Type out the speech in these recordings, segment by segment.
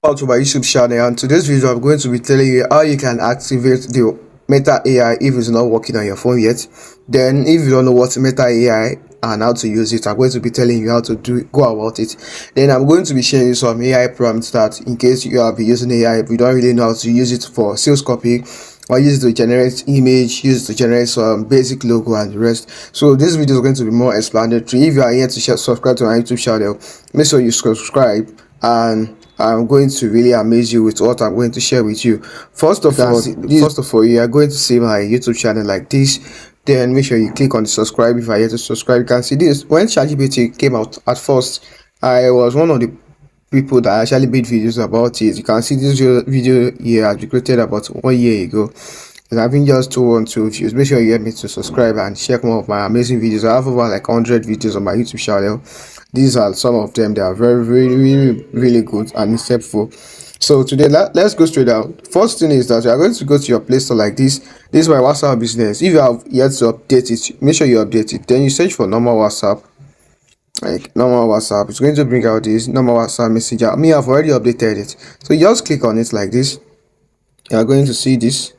Welcome to my YouTube channel, and today's video I'm going to be telling you how you can activate the Meta AI if it's not working on your phone yet. Then if you don't know what Meta AI and how to use it, I'm going to be telling you how to go about it. Then I'm going to be sharing you some AI prompts that in case you have been using AI, if you don't really know how to use it for sales copy or use it to generate image, use it to generate some basic logo and the rest. So this video is going to be more explanatory. If you are here to subscribe to my YouTube channel, make sure you subscribe, and I'm going to really amaze you with what I'm going to share with you. First of all, you are going to see my YouTube channel like this. Then make sure you click on the subscribe if you are here to subscribe. You can see this. When ChatGPT came out at first, I was one of the people that actually made videos about it. You can see this video here has been created about 1 year ago, and I've been just 212 views. Make sure you get me to subscribe and check more of my amazing videos. I have over like 100 videos on my YouTube channel. These are some of them. They are very, really good and insightful. So today, let's go straight out. First thing is that you are going to go to your Play Store like this. This is my WhatsApp business. If you have yet to update it, make sure you update it. Then you search for normal WhatsApp. Like normal WhatsApp, it's going to bring out this normal WhatsApp messenger. I've already updated it. So you just click on it like this. You are going to see this.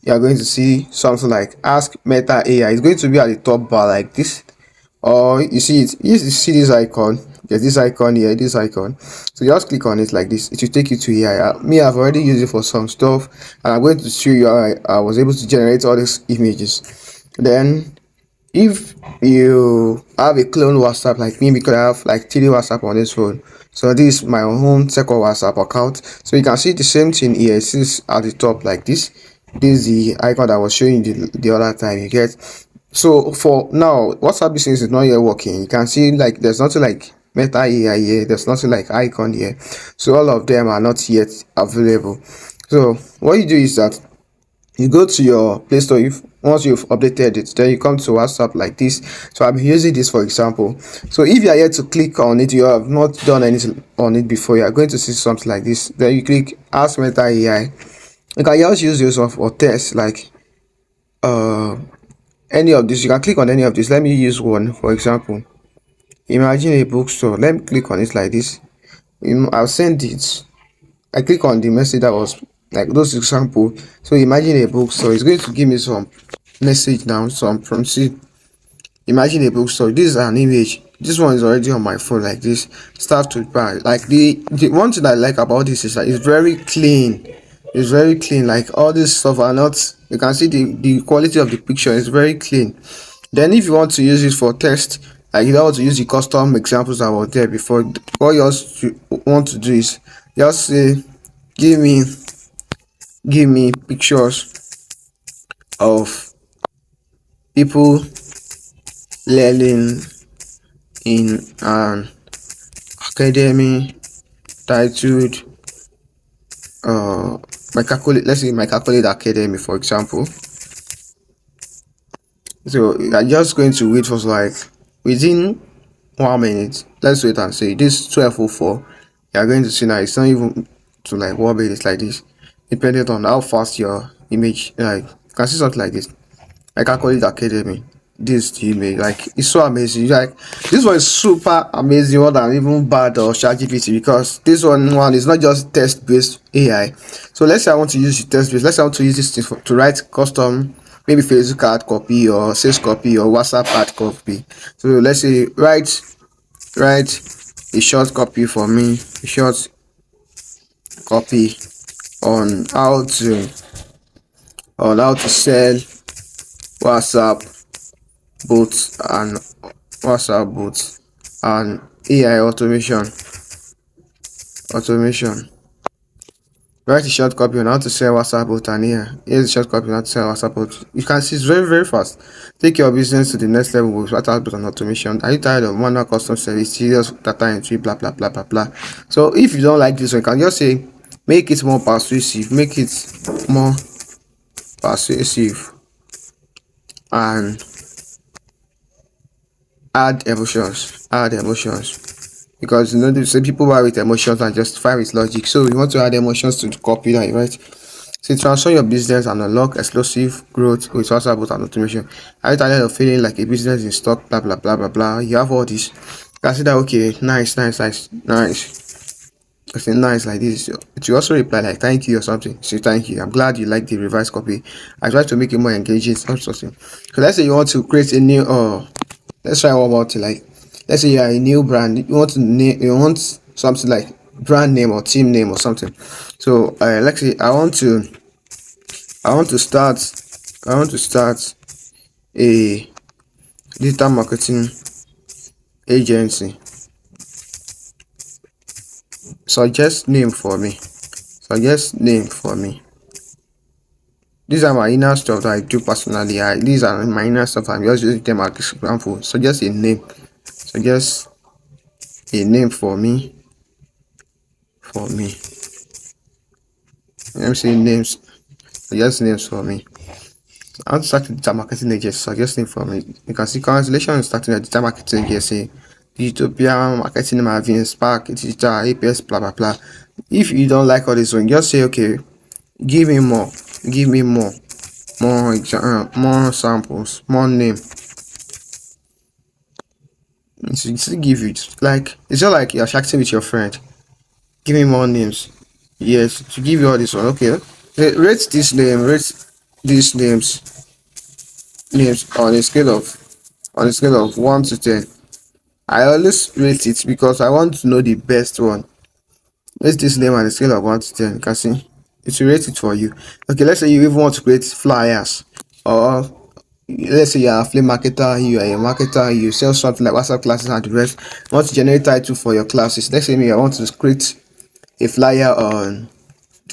You are going to see something like Ask Meta AI. It's going to be at the top bar like this. Or you see it, you see this icon. There's this icon here, this icon. So just click on it like this. It will take you to AI. I've already used it for some stuff, and I'm going to show you how I was able to generate all these images. Then if you have a clone WhatsApp like me, because I have like 3 WhatsApp on this phone, so this is my own second WhatsApp account. So you can see the same thing here. It is at the top like this. This is the icon that I was showing you the other time. You get. So for now, WhatsApp business is not yet working. You can see like there's nothing like Meta AI here. There's nothing like icon here. So all of them are not yet available. So what you do is that you go to your Play Store. Once you've updated it, then you come to WhatsApp like this. So I'm using this for example. So if you are here to click on it, you have not done anything on it before, you are going to see something like this. Then you click Ask Meta AI. You can just use this one for test, like any of this. You can click on any of this. Let me use one for example. Imagine a bookstore. Let me click on it like this. I'll send it. I click on the message that was like those example. So imagine a bookstore. It's going to give me some message now, some prompts. Imagine a bookstore. This is an image. This one is already on my phone like this. Start to buy. Like the one thing I like about this is that it's very clean. It's very clean. Like all this stuff are not. You can see the quality of the picture is very clean. Then if you want to use it for text, like you don't want to use the custom examples that were there before, what you also want to do is just say give me pictures of people learning in an academy titled my calculate, let's say my calculate academy for example. So I'm just going to wait for like within 1 minute. Let's wait and see. This 12:04, you are going to see now it's not even to like 1 minute like this, depending on how fast your image, like you can see something like this. I calculate academy. This the image, like it's so amazing. Like this one is super amazing, more than even bad or ChatGPT, because this one is not just text based AI. So let's say I want to use the text based. Let's say I want to use this thing to write custom, maybe Facebook ad copy or sales copy or WhatsApp ad copy. So let's say write a short copy for me, a short copy on how to sell WhatsApp bots and AI automation. Write a short copy on how to sell WhatsApp bot and AI. Here's a short copy on how to sell WhatsApp bot. You can see it's very fast. Take your business to the next level with WhatsApp bot and automation. Are you tired of manual custom service, serious data entry, blah blah blah blah blah? So if you don't like this one, you can just say make it more persuasive, and add emotions, because you know they say people buy with emotions and justify with logic. So you want to add emotions to the copy that you write. So transform your business and unlock explosive growth with WhatsApp bot and automation. Are you tired of feeling like a business in stock, blah blah blah blah blah? You have all this. You can see that. Okay, nice. I say nice like this. It will also reply like thank you or something. Say thank you. I'm glad you like the revised copy. I try to make it more engaging, something. So let's say you want to create a new let's try one more thing. Like let's say you are a new brand, you want to name, you want something like brand name or team name or something. So let's say I want to start I want to start a digital marketing agency. Suggest name for me. Suggest name for me. These are my inner stuff that I do personally. These are my inner stuff. I'm just using them as example. Suggest a name. Suggest a name for me. For me. Let me say names. Suggest names for me. I want to start a digital marketing agency. Suggest name for me. You can see congratulations starting a digital marketing agency. Digitopia marketing Marvin Spark digital APS blah blah blah. If you don't like all this one, just say okay. Give me more. Give me more. More samples. More name. It's give you like it's just like you're chatting with your friend. Give me more names. Yes, to give you all this one. Okay. Rate this name. Rate these names on a scale of 1 to 10. I always rate it because I want to know the best one. Rate this name on a scale of 1 to 10. You can see it will rate it for you. Okay, let's say you even want to create flyers, or let's say you're a flea marketer, you are a marketer, you sell something like WhatsApp classes and the rest. You want to generate title for your classes. Let's say me, I want to create a flyer on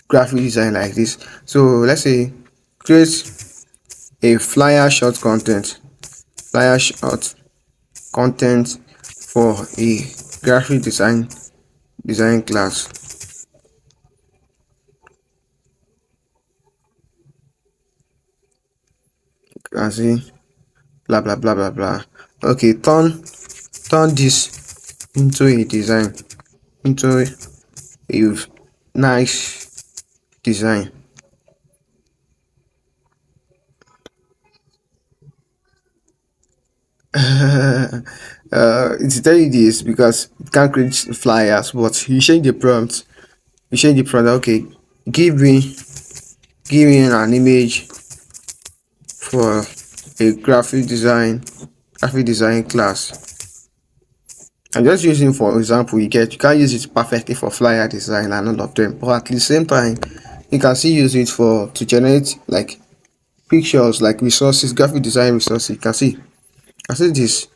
graphic design like this. So let's say create a flyer short content. Flyer short content for a graphic design class. You can see blah blah blah blah blah. Okay, turn this into a design, into a nice design. It's tell you this because it can't create flyers, but you change the prompt. You change the prompt. Okay, give me an image for a graphic design class. I'm just using for example. You can't use it perfectly for flyer design and all of them, but at the same time, you can still use it for to generate like pictures, like resources, graphic design resources. You can see. I see this.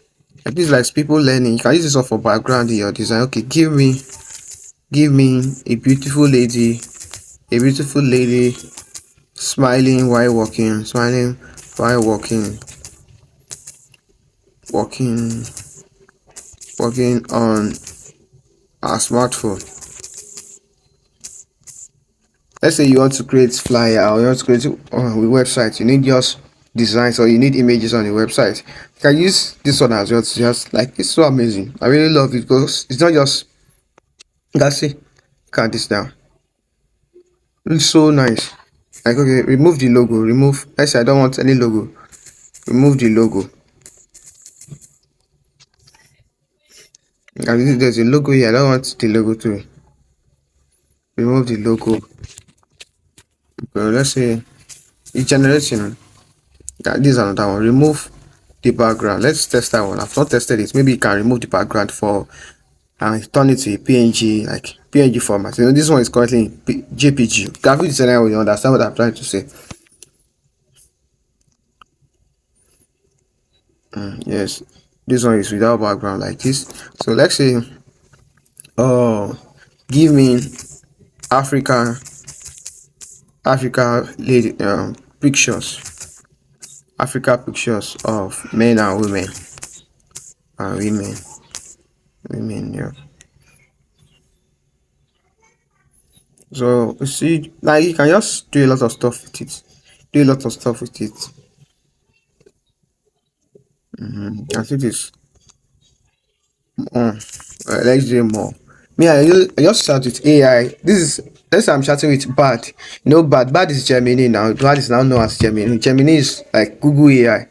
Like this, like people learning. You can use this all for background in your design. Okay, give me a beautiful lady smiling while walking on a smartphone. Let's say you want to create flyer or you want to create a website. You need just designs or you need images on the website. You can use this one as well. To just like it's so amazing. I really love it because it's not just that's it. Count this down. It's so nice. Like okay, remove the logo. Remove. Let's say I don't want any logo. Remove the logo. And there's a logo here. I don't want the logo to remove the logo. Okay, let's say it's generating. This is another one. Remove the background. Let's test that one. I've not tested it. Maybe you can remove the background for and turn it to a PNG, like PNG format. You know, this one is currently in JPG. Graphic designer will understand what I'm trying to say. Yes, this one is without background like this. So let's say, oh, give me Africa, lady pictures, Africa pictures of men and women, women, yeah. So you see, like you can just do a lot of stuff with it. Do a lot of stuff with it. I see this. Let's do more. Me, I just start with AI. This is let's say I'm chatting with Bad. You know, Bad is Gemini now. Bad is now known as Gemini. Gemini is like Google AI.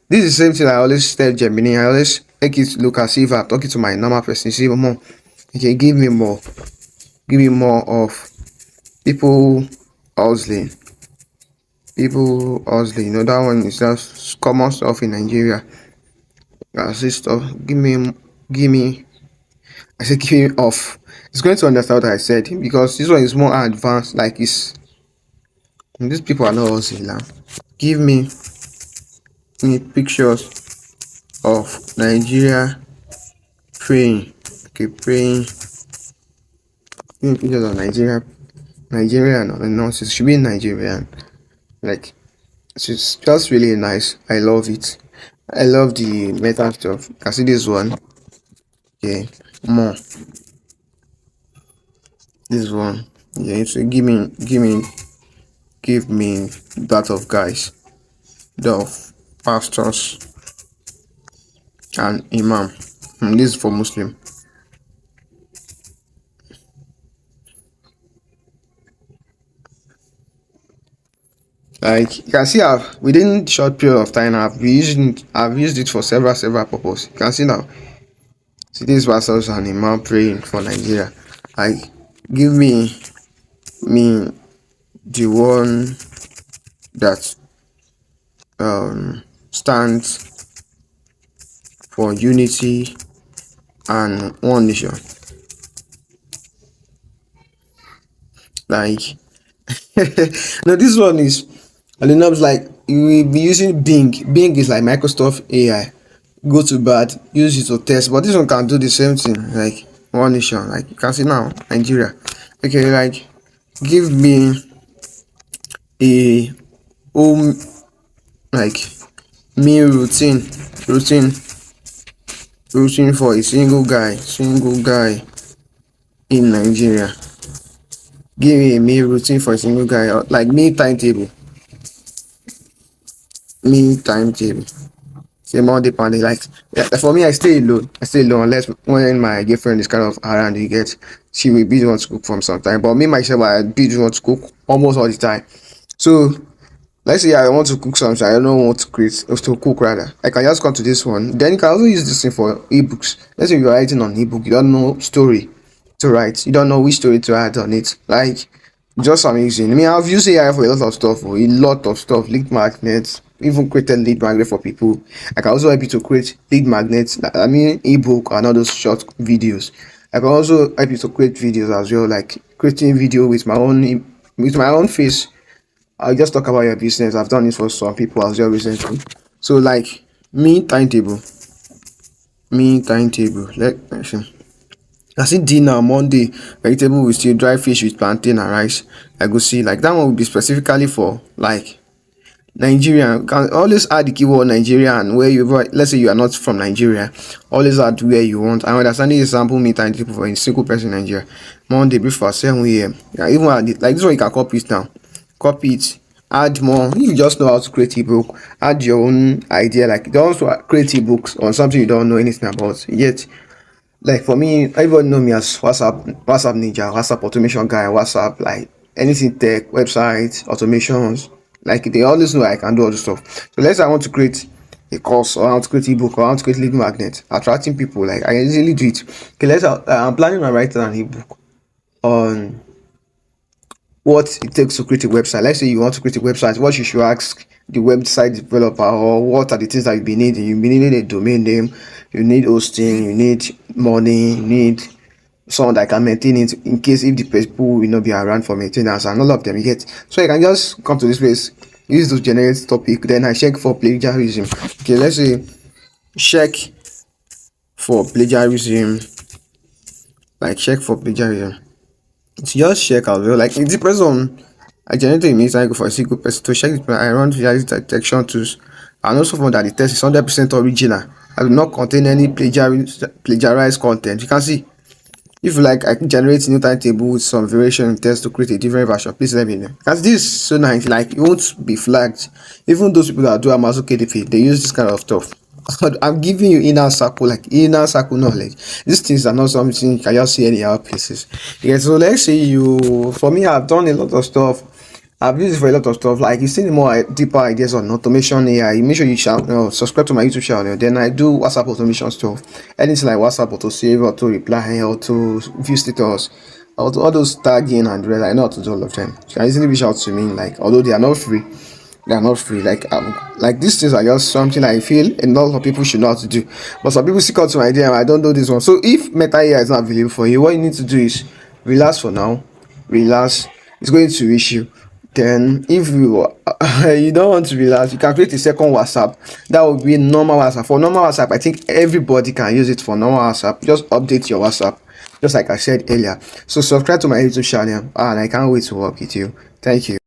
This is the same thing I always tell Gemini. I always make it look as if I'm talking to my normal person. See more. Okay, give me more. give me more of people hustling. People hustling, that one is just common stuff in Nigeria. This stuff, give me, I said give me off. It's going to understand what I said because this one is more advanced. Like these people are not hustling now. Give me pictures of Nigeria praying. Okay, praying. Give me pictures of Nigerian or the nonsense. Should be Nigerian. Like it's just really nice. I love it. I love the meta stuff. You can see this one. Yeah, more. This one. Yeah, so give me that of guys, the of pastors and imam. This is for Muslim. Like you can see, I've within short period of time I've used it for several purposes. You can see now. See these pastors and imam praying for Nigeria. Like give me the one that stands for unity and one nation. Like no, this one is and the knobs like you will be using Bing. Bing is like Microsoft AI. Go to bad, use it to test, but this one can do the same thing. Like one nation, like you can see now, Nigeria. Okay, like give me a home, like me routine for a single guy in Nigeria. Give me a meal routine for a single guy, like me timetable. Say Monday Monday, like yeah, for me, I stay alone. Unless when my girlfriend is kind of around, you get she will be the one to cook from sometime. But me myself, I be the one to cook almost all the time. So let's say I want to cook something, I don't know what to create or to cook rather. I can just come to this one. Then you can also use this thing for ebooks. Let's say you're writing on ebook, you don't know story to write, you don't know which story to add on it. Like just amazing. I mean, I've used AI for a lot of stuff, lead magnets, even created lead magnet for people. I can also help you to create lead magnets. I mean, ebook and all those short videos. I can also help you to create videos as well, like creating video with my own face. I'll just talk about your business. I've done it for some people as well recently. So like me timetable. Let me see. I see dinner Monday, vegetable with stew, dry fish with plantain and rice. I go see like that one will be specifically for like Nigeria. You can always add the keyword Nigeria and where you let's say you are not from Nigeria. Always add where you want. I'm understanding example me timetable for a single person in Nigeria. Monday breakfast 7 a.m. Yeah, even add it like this one you can copy it now. Copy it, add more. If you just know how to create ebook, add your own idea. Like don't also create ebooks on something you don't know anything about yet. Like for me, everybody know me as WhatsApp ninja, WhatsApp automation guy, WhatsApp like anything tech, websites, automations. Like they always know I can do all this stuff. So let's say I want to create a course or I want to create ebook or I want to create lead magnet, attracting people. Like I easily do it. Okay, I'm planning on writing an ebook on what it takes to create a website. Let's say you want to create a website, what you should ask the website developer, or what are the things that you'll be needing. You'll be needing a domain name, you need hosting, you need money, you need someone that can maintain it in case if the people will not be around for maintenance and all of them you get. So you can just come to this place, use those generate topic, then I check for plagiarism. Okay, let's say check for plagiarism, like check for plagiarism. To just check as well. Like it depends on I generate a image I go for a single person to check it. I run reality detection tools and also found that the test is 100% original. I do not contain any plagiarized content. You can see if you like I can generate a new timetable with some variation in text to create a different version. Please let me know. Because this is so nice, like it won't be flagged. Even those people that do Amazon KDP, they use this kind of stuff. I'm giving you inner circle knowledge. These things are not something you can just see anyhow places. Yeah, so let's say for me, I've done a lot of stuff. I've used it for a lot of stuff. Like you see more deeper ideas on automation AI. You make sure you subscribe to my YouTube channel. Then I do WhatsApp automation stuff. Anything like WhatsApp auto save, auto reply, auto view status. all those tagging and the rest, I know how to do all of them. You can easily reach out to me, like, although they are not free. They are not free. Like these things are just something I feel a lot of people should know how to do. But some people still come to my DM, I don't know this one. So if Meta AI is not available for you, what you need to do is relax for now. Relax. It's going to reach you. Then if you you don't want to relax, you can create a second WhatsApp. That will be normal WhatsApp. For normal WhatsApp, I think everybody can use it for normal WhatsApp. Just update your WhatsApp, just like I said earlier. So subscribe to my YouTube channel, and I can't wait to work with you. Thank you.